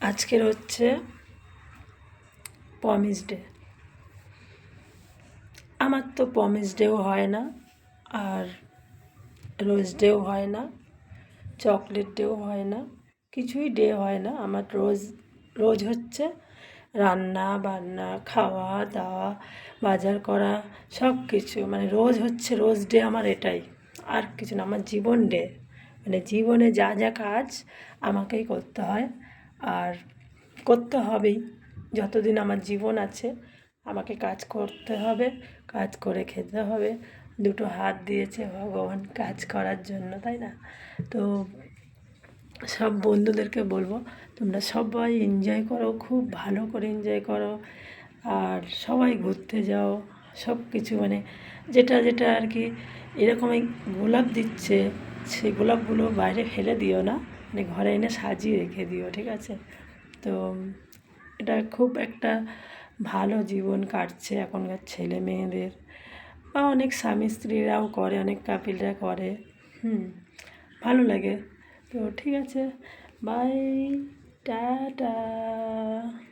আজকের হচ্ছে promise day. আমার তো প্রমিস ডেও হয় না, আর রোজ ডেও হয় না, চকলেট ডেও হয় না, কিছুই ডে হয় না। আমার রোজ রোজ হচ্ছে রান্না বান্না, খাওয়া দাওয়া, বাজার করা, সব কিছু মানে রোজ হচ্ছে রোজ ডে আমার এটাই, আর কিছু না। আমার জীবন ডে, মানে জীবনে যা যা কাজ আমাকেই করতে হয়, আর করতে হবেই। যতদিন আমার জীবন আছে আমাকে কাজ করতে হবে, কাজ করে খেতে হবে। দুটো হাত দিয়েছে ভগবান কাজ করার জন্য, তাই না? তো সব বন্ধুদেরকে বলবো, তোমরা সবাই এনজয় করো, খুব ভালো করে এনজয় করো, আর সবাই ঘুরতে যাও। সব কিছু মানে যেটা যেটা আর কি, এরকমই গোলাপ দিচ্ছে, সেই গোলাপগুলো বাইরে ফেলে দিও না, মানে ঘরে এনে সাজিয়ে রেখে দিও, ঠিক আছে? তো এটা খুব একটা ভালো জীবন কাটছে এখনকার ছেলে মেয়েদের, বা অনেক স্বামী স্ত্রীরাও করে, অনেক কাপিলরা করে। ভালো লাগে। তো ঠিক আছে, বাই, টাটা।